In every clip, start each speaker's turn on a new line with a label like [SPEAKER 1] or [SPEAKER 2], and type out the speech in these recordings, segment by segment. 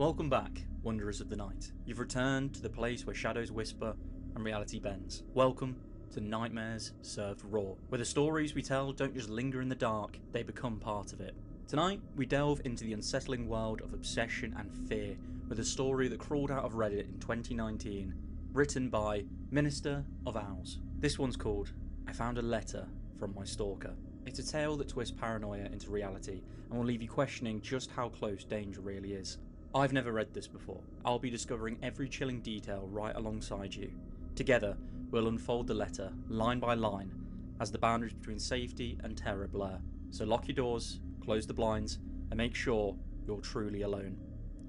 [SPEAKER 1] Welcome back, Wanderers of the Night. You've returned to the place where shadows whisper and reality bends. Welcome to Nightmares Served Raw, where the stories we tell don't just linger in the dark, they become part of it. Tonight, we delve into the unsettling world of obsession and fear with a story that crawled out of Reddit in 2019, written by MinisterofOwls. This one's called I Found a Letter from My Stalker. It's a tale that twists paranoia into reality and will leave you questioning just how close danger really is. I've never read this before. I'll be discovering every chilling detail right alongside you. Together, we'll unfold the letter, line by line, as the boundaries between safety and terror blur. So lock your doors, close the blinds, and make sure you're truly alone.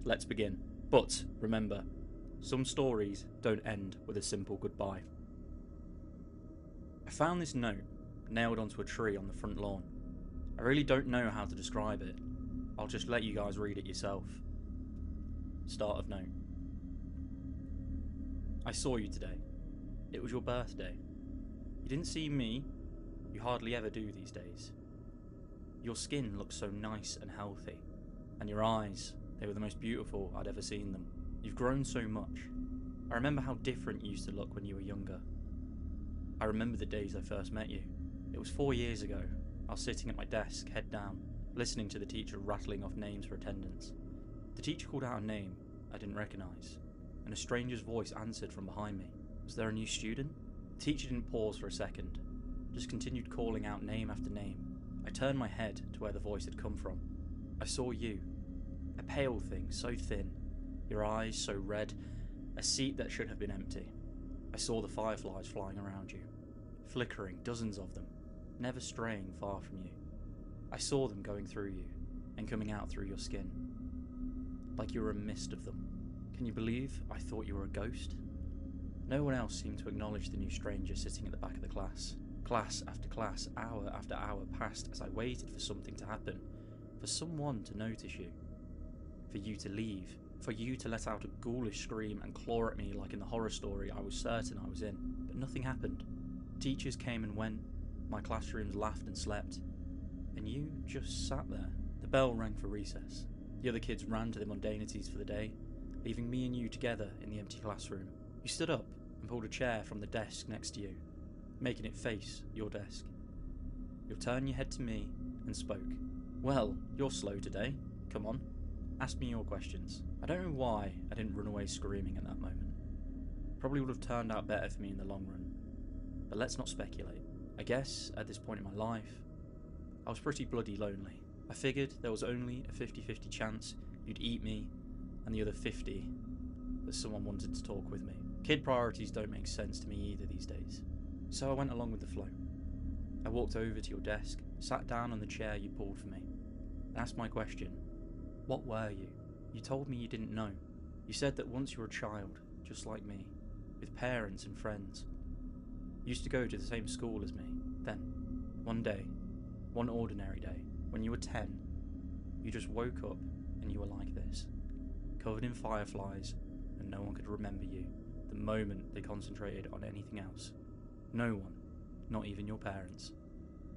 [SPEAKER 1] Let's begin. But remember, some stories don't end with a simple goodbye. I found this note nailed onto a tree on the front lawn. I really don't know how to describe it. I'll just let you guys read it yourself. Start of note. I saw you today. It was your birthday. You didn't see me. You hardly ever do these days. Your skin looks so nice and healthy. And your eyes, they were the most beautiful I'd ever seen them. You've grown so much. I remember how different you used to look when you were younger. I remember the days I first met you. It was 4 years ago. I was sitting at my desk, head down, listening to the teacher rattling off names for attendance. The teacher called out a name I didn't recognise, and a stranger's voice answered from behind me. Was there a new student? The teacher didn't pause for a second, just continued calling out name after name. I turned my head to where the voice had come from. I saw you, a pale thing so thin, your eyes so red, a seat that should have been empty. I saw the fireflies flying around you, flickering, dozens of them, never straying far from you. I saw them going through you, and coming out through your skin. Like you were a mist of them. Can you believe I thought you were a ghost? No one else seemed to acknowledge the new stranger sitting at the back of the class. Class after class, hour after hour passed as I waited for something to happen, for someone to notice you, for you to leave, for you to let out a ghoulish scream and claw at me like in the horror story I was certain I was in. But nothing happened. Teachers came and went, my classrooms laughed and slept, and you just sat there. The bell rang for recess. The other kids ran to their mundanities for the day, leaving me and you together in the empty classroom. You stood up and pulled a chair from the desk next to you, making it face your desk. You turned your head to me and spoke. Well, you're slow today. Come on, ask me your questions. I don't know why I didn't run away screaming at that moment. Probably would have turned out better for me in the long run. But let's not speculate. I guess at this point in my life, I was pretty bloody lonely. I figured there was only a 50-50 chance you'd eat me, and the other 50 that someone wanted to talk with me. Kid priorities don't make sense to me either these days. So I went along with the flow. I walked over to your desk, sat down on the chair you pulled for me, and asked my question. What were you? You told me you didn't know. You said that once you were a child, just like me, with parents and friends. You used to go to the same school as me. Then, one day, one ordinary day, when you were 10, you just woke up and you were like this, covered in fireflies, and no one could remember you the moment they concentrated on anything else. No one, not even your parents.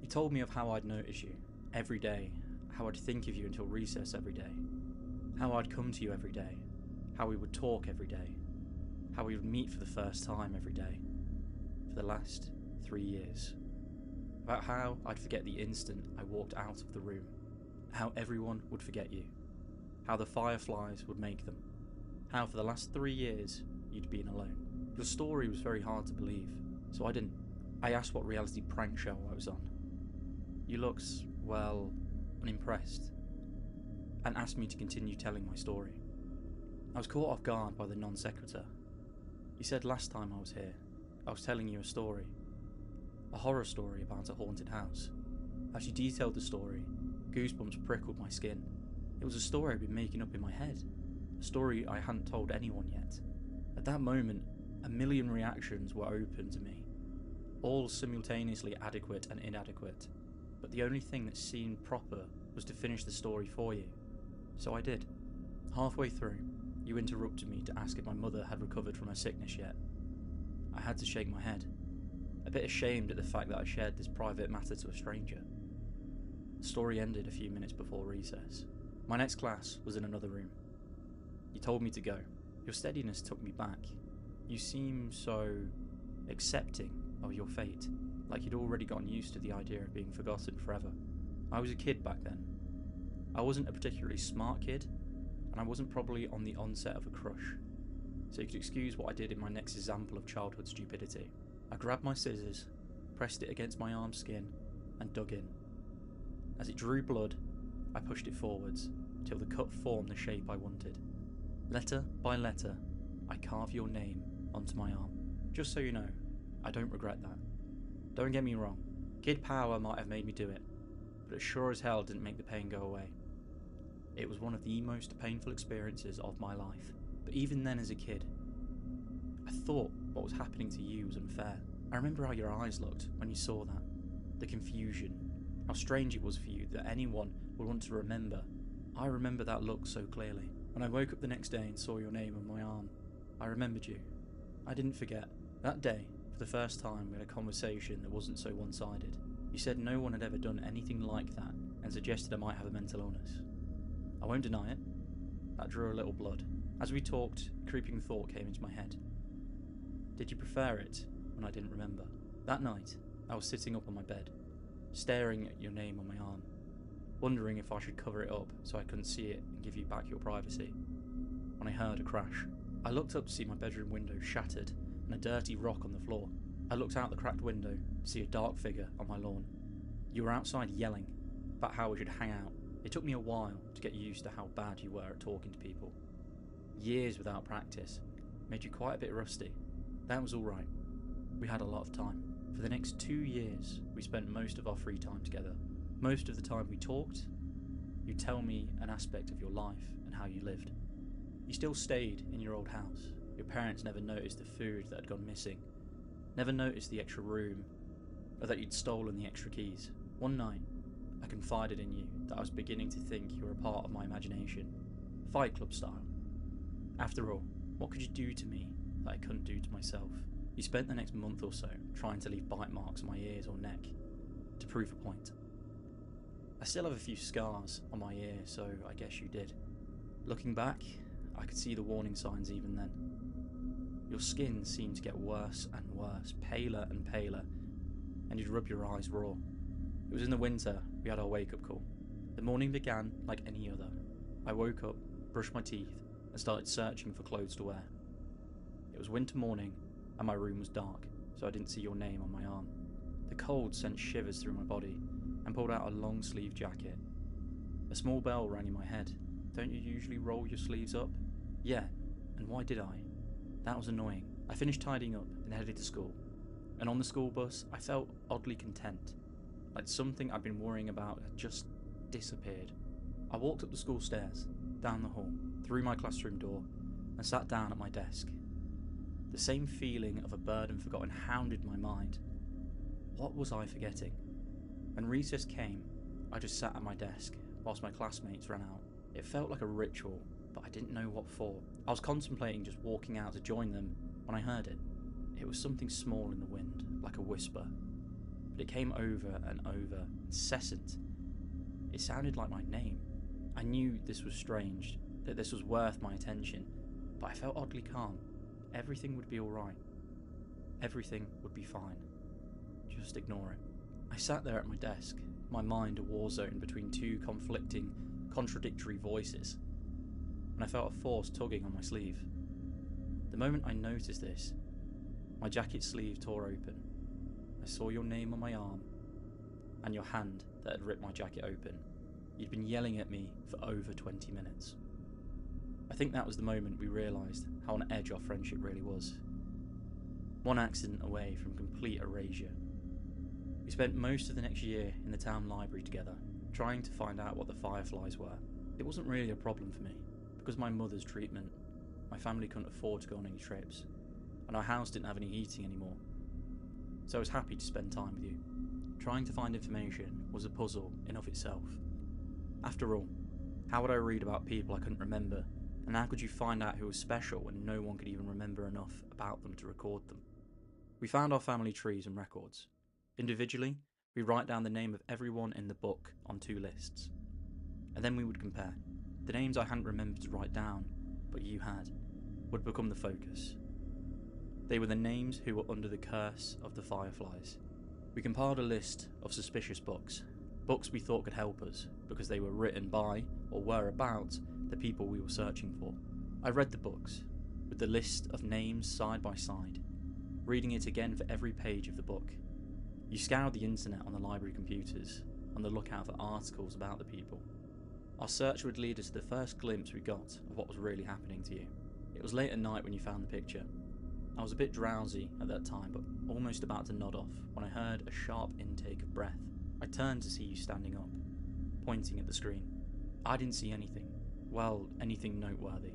[SPEAKER 1] You told me of how I'd notice you every day, how I'd think of you until recess every day, how I'd come to you every day, how we would talk every day, how we would meet for the first time every day, for the last 3 years. About how I'd forget the instant I walked out of the room, how everyone would forget you, how the fireflies would make them, how for the last 3 years you'd been alone. Your story was very hard to believe, so I didn't. I asked what reality prank show I was on. You looked, well, unimpressed, and asked me to continue telling my story. I was caught off guard by the non sequitur. You said last time I was here, I was telling you a story. A horror story about a haunted house. As you detailed the story, goosebumps prickled my skin. It was a story I'd been making up in my head. A story I hadn't told anyone yet. At that moment, a million reactions were open to me. All simultaneously adequate and inadequate. But the only thing that seemed proper was to finish the story for you. So I did. Halfway through, you interrupted me to ask if my mother had recovered from her sickness yet. I had to shake my head. A bit ashamed at the fact that I shared this private matter to a stranger. The story ended a few minutes before recess. My next class was in another room. You told me to go. Your steadiness took me back. You seem so accepting of your fate, like you'd already gotten used to the idea of being forgotten forever. I was a kid back then. I wasn't a particularly smart kid, and I wasn't probably on the onset of a crush, so you could excuse what I did in my next example of childhood stupidity. I grabbed my scissors, pressed it against my arm skin, and dug in. As it drew blood, I pushed it forwards, till the cut formed the shape I wanted. Letter by letter, I carved your name onto my arm. Just so you know, I don't regret that. Don't get me wrong, kid power might have made me do it, but it sure as hell didn't make the pain go away. It was one of the most painful experiences of my life, but even then as a kid, I thought what was happening to you was unfair. I remember how your eyes looked when you saw that, the confusion, how strange it was for you that anyone would want to remember. I remember that look so clearly. When I woke up the next day and saw your name on my arm, I remembered you. I didn't forget. That day, for the first time, we had a conversation that wasn't so one-sided. You said no one had ever done anything like that and suggested I might have a mental illness. I won't deny it. That drew a little blood. As we talked, a creeping thought came into my head. Did you prefer it when I didn't remember? That night, I was sitting up on my bed, staring at your name on my arm, wondering if I should cover it up so I couldn't see it and give you back your privacy, when I heard a crash. I looked up to see my bedroom window shattered and a dirty rock on the floor. I looked out the cracked window to see a dark figure on my lawn. You were outside yelling about how we should hang out. It took me a while to get used to how bad you were at talking to people. Years without practice made you quite a bit rusty. That was alright. We had a lot of time. For the next 2 years, we spent most of our free time together. Most of the time we talked, you'd tell me an aspect of your life and how you lived. You still stayed in your old house. Your parents never noticed the food that had gone missing, never noticed the extra room, or that you'd stolen the extra keys. One night, I confided in you that I was beginning to think you were a part of my imagination, Fight Club style. After all, what could you do to me that I couldn't do to myself? You spent the next month or so trying to leave bite marks on my ears or neck, to prove a point. I still have a few scars on my ear, so I guess you did. Looking back, I could see the warning signs even then. Your skin seemed to get worse and worse, paler and paler, and you'd rub your eyes raw. It was in the winter, we had our wake-up call. The morning began like any other. I woke up, brushed my teeth, and started searching for clothes to wear. It was winter morning, and my room was dark, so I didn't see your name on my arm. The cold sent shivers through my body, and pulled out a long-sleeved jacket. A small bell rang in my head. Don't you usually roll your sleeves up? Yeah, and why did I? That was annoying. I finished tidying up and headed to school, and on the school bus I felt oddly content, like something I'd been worrying about had just disappeared. I walked up the school stairs, down the hall, through my classroom door, and sat down at my desk. The same feeling of a burden forgotten hounded my mind. What was I forgetting? When recess came, I just sat at my desk whilst my classmates ran out. It felt like a ritual, but I didn't know what for. I was contemplating just walking out to join them when I heard it. It was something small in the wind, like a whisper, but it came over and over, incessant. It sounded like my name. I knew this was strange, that this was worth my attention, but I felt oddly calm. Everything would be alright. Everything would be fine. Just ignore it. I sat there at my desk, my mind a war zone between two conflicting, contradictory voices, and I felt a force tugging on my sleeve. The moment I noticed this, my jacket sleeve tore open. I saw your name on my arm, and your hand that had ripped my jacket open. You'd been yelling at me for over 20 minutes. I think that was the moment we realised how on edge our friendship really was. One accident away from complete erasure. We spent most of the next year in the town library together, trying to find out what the fireflies were. It wasn't really a problem for me, because my mother's treatment, my family couldn't afford to go on any trips, and our house didn't have any heating anymore. So I was happy to spend time with you. Trying to find information was a puzzle in of itself. After all, how would I read about people I couldn't remember, and how could you find out who was special when no one could even remember enough about them to record them? We found our family trees and records. Individually, we write down the name of everyone in the book on 2 lists, and then we would compare. The names I hadn't remembered to write down but you had, would become the focus. They were the names who were under the curse of the Fireflies. We compiled a list of suspicious books we thought could help us because they were written by or were about the people we were searching for. I read the books, with the list of names side by side, reading it again for every page of the book. You scoured the internet on the library computers, on the lookout for articles about the people. Our search would lead us to the first glimpse we got of what was really happening to you. It was late at night when you found the picture. I was a bit drowsy at that time, but almost about to nod off when I heard a sharp intake of breath. I turned to see you standing up, pointing at the screen. I didn't see anything. Well, anything noteworthy.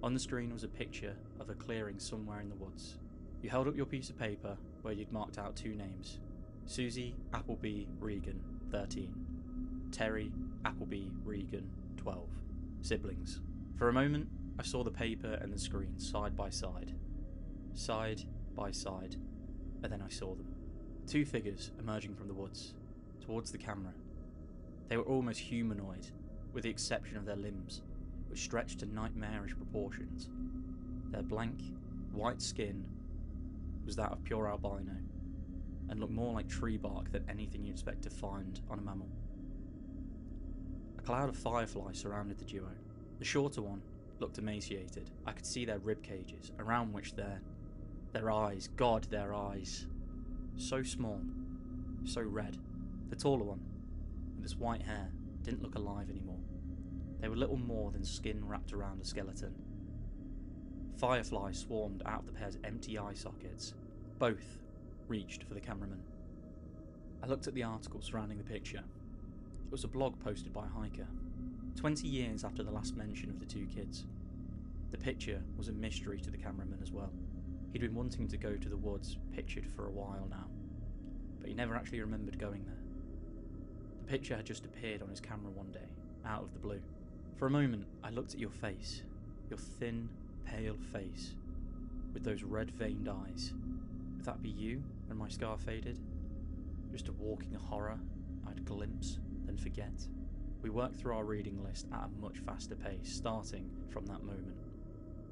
[SPEAKER 1] On the screen was a picture of a clearing somewhere in the woods. You held up your piece of paper where you'd marked out 2 names. Susie Appleby Regan, 13. Terry Appleby Regan, 12. Siblings. For a moment, I saw the paper and the screen side by side, and then I saw them. 2 figures emerging from the woods, towards the camera. They were almost humanoid, with the exception of their limbs, which stretched to nightmarish proportions. Their blank, white skin was that of pure albino, and looked more like tree bark than anything you'd expect to find on a mammal. A cloud of fireflies surrounded the duo. The shorter one looked emaciated. I could see their rib cages, around which their eyes, God, their eyes. So small, so red. The taller one, with its white hair, didn't look alive anymore. They were little more than skin wrapped around a skeleton. Fireflies swarmed out of the pair's empty eye sockets. Both reached for the cameraman. I looked at the article surrounding the picture. It was a blog posted by a hiker, 20 years after the last mention of the 2 kids. The picture was a mystery to the cameraman as well. He'd been wanting to go to the woods pictured for a while now, but he never actually remembered going there. The picture had just appeared on his camera one day, out of the blue. For a moment, I looked at your face, your thin, pale face, with those red-veined eyes. Would that be you when my scar faded? Just a walking horror I'd glimpse, then forget? We worked through our reading list at a much faster pace, starting from that moment.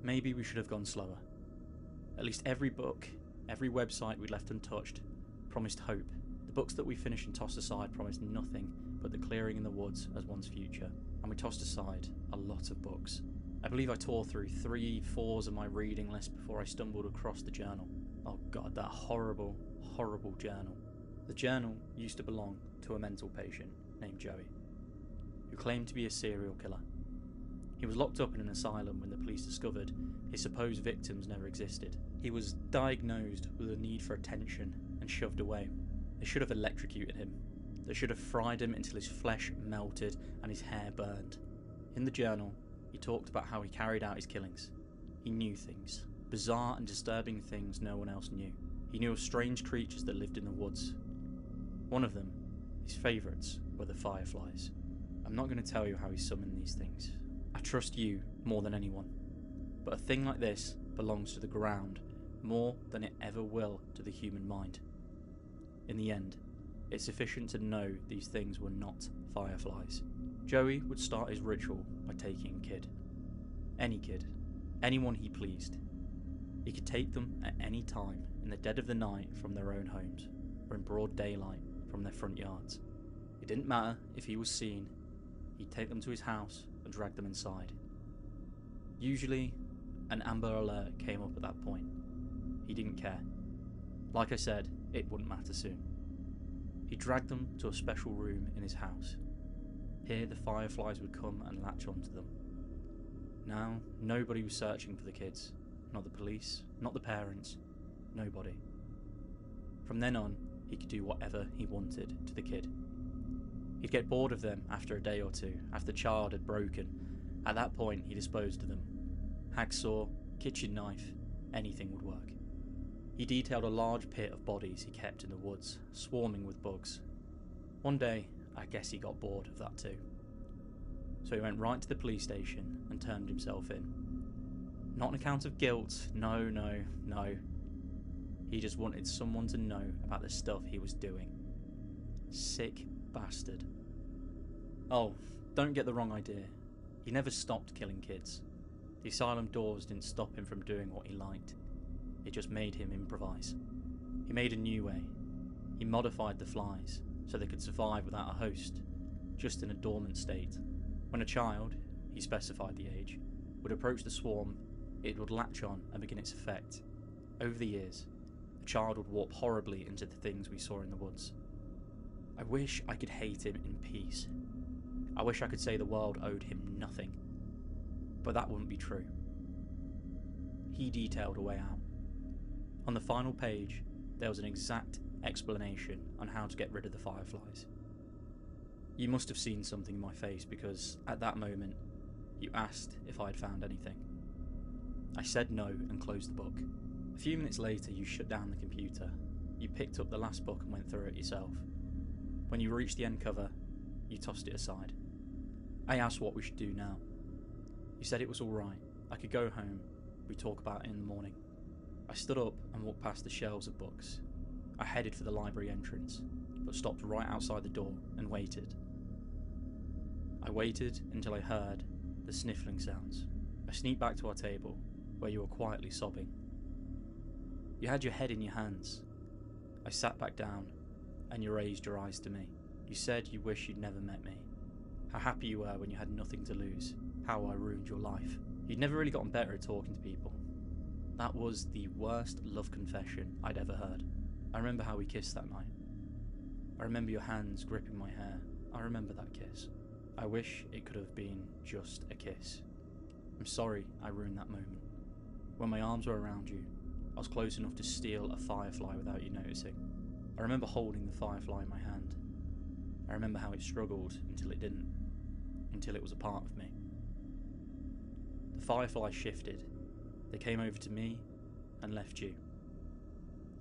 [SPEAKER 1] Maybe we should have gone slower. At least every book, every website we left untouched, promised hope. The books that we finished and tossed aside promised nothing but the clearing in the woods as one's future. And we tossed aside a lot of books. I believe I tore through 3/4 of my reading list before I stumbled across the journal. Oh God, that horrible, horrible journal. The journal used to belong to a mental patient named Joey, who claimed to be a serial killer. He was locked up in an asylum when the police discovered his supposed victims never existed. He was diagnosed with a need for attention and shoved away. They should have electrocuted him. They should have fried him until his flesh melted and his hair burned. In the journal, he talked about how he carried out his killings. He knew things, bizarre and disturbing things no one else knew. He knew of strange creatures that lived in the woods. One of them, his favourites, were the fireflies. I'm not going to tell you how he summoned these things. I trust you more than anyone. But a thing like this belongs to the ground more than it ever will to the human mind. In the end, it's sufficient to know these things were not fireflies. Joey would start his ritual by taking a kid. Any kid. Anyone he pleased. He could take them at any time in the dead of the night from their own homes, or in broad daylight from their front yards. It didn't matter if he was seen. He'd take them to his house and drag them inside. Usually, an Amber Alert came up at that point. He didn't care. Like I said, it wouldn't matter soon. He dragged them to a special room in his house. Here the fireflies would come and latch onto them. Now, nobody was searching for the kids. Not the police, not the parents, nobody. From then on, he could do whatever he wanted to the kid. He'd get bored of them after a day or two, after the child had broken. At that point, he disposed of them. Hacksaw, kitchen knife, anything would work. He detailed a large pit of bodies he kept in the woods, swarming with bugs. One day, I guess he got bored of that too. So he went right to the police station and turned himself in. Not on account of guilt, no. He just wanted someone to know about the stuff he was doing. Sick bastard. Oh, don't get the wrong idea. He never stopped killing kids. The asylum doors didn't stop him from doing what he liked. It just made him improvise. He made a new way. He modified the flies so they could survive without a host, just in a dormant state. When a child, he specified the age, would approach the swarm, it would latch on and begin its effect. Over the years, the child would warp horribly into the things we saw in the woods. I wish I could hate him in peace. I wish I could say the world owed him nothing. But that wouldn't be true. He detailed a way out. On the final page, there was an exact explanation on how to get rid of the fireflies. You must have seen something in my face because, at that moment, you asked if I had found anything. I said no and closed the book. A few minutes later, you shut down the computer. You picked up the last book and went through it yourself. When you reached the end cover, you tossed it aside. I asked what we should do now. You said it was alright. I could go home. We'd talk about it in the morning. I stood up and walked past the shelves of books. I headed for the library entrance, but stopped right outside the door and waited. I waited until I heard the sniffling sounds. I sneaked back to our table, where you were quietly sobbing. You had your head in your hands. I sat back down, and you raised your eyes to me. You said you wish you'd never met me. How happy you were when you had nothing to lose. How I ruined your life. You'd never really gotten better at talking to people. That was the worst love confession I'd ever heard. I remember how we kissed that night. I remember your hands gripping my hair. I remember that kiss. I wish it could have been just a kiss. I'm sorry I ruined that moment. When my arms were around you, I was close enough to steal a firefly without you noticing. I remember holding the firefly in my hand. I remember how it struggled until it didn't, until it was a part of me. The firefly shifted. They came over to me and left you.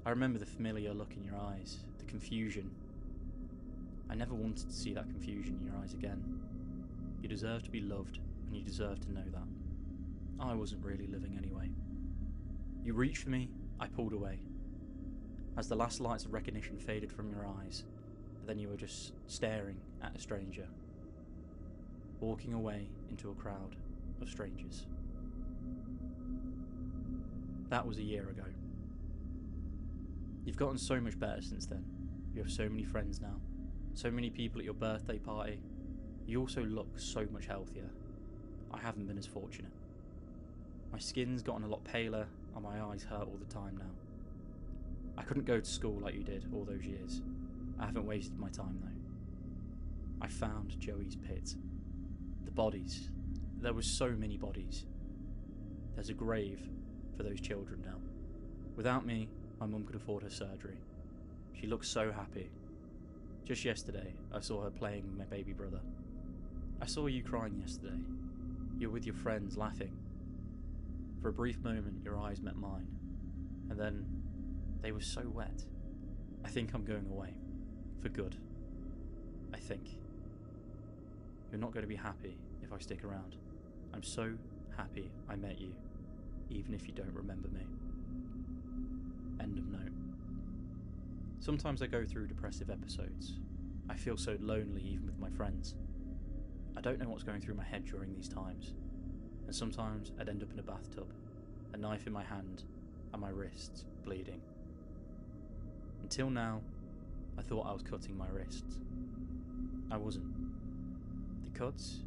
[SPEAKER 1] I remember the familiar look in your eyes, the confusion. I never wanted to see that confusion in your eyes again. You deserve to be loved, and you deserve to know that. I wasn't really living anyway. You reached for me, I pulled away. As the last lights of recognition faded from your eyes, then you were just staring at a stranger, walking away into a crowd of strangers. That was a year ago. You've gotten so much better since then. You have so many friends now, so many people at your birthday party. You also look so much healthier. I haven't been as fortunate. My skin's gotten a lot paler and my eyes hurt all the time now. I couldn't go to school like you did all those years. I haven't wasted my time though. I found Joey's pit. The bodies. There were so many bodies. There's a grave for those children now. Without me, my mum could afford her surgery. She looks so happy. Just yesterday, I saw her playing with my baby brother. I saw you crying yesterday. You were with your friends, laughing. For a brief moment, your eyes met mine, and then they were so wet. I think I'm going away. For good. I think. You're not going to be happy if I stick around. I'm so happy I met you, even if you don't remember me. End of note. Sometimes I go through depressive episodes. I feel so lonely even with my friends. I don't know what's going through my head during these times, and sometimes I'd end up in a bathtub, a knife in my hand, and my wrists bleeding. Until now, I thought I was cutting my wrists. I wasn't. The cuts,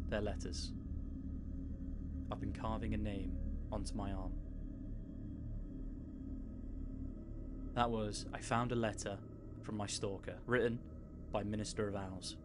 [SPEAKER 1] they're letters. I've been carving a name onto my arm. That was I Found a Letter from My Stalker, written by MinisterofOwls.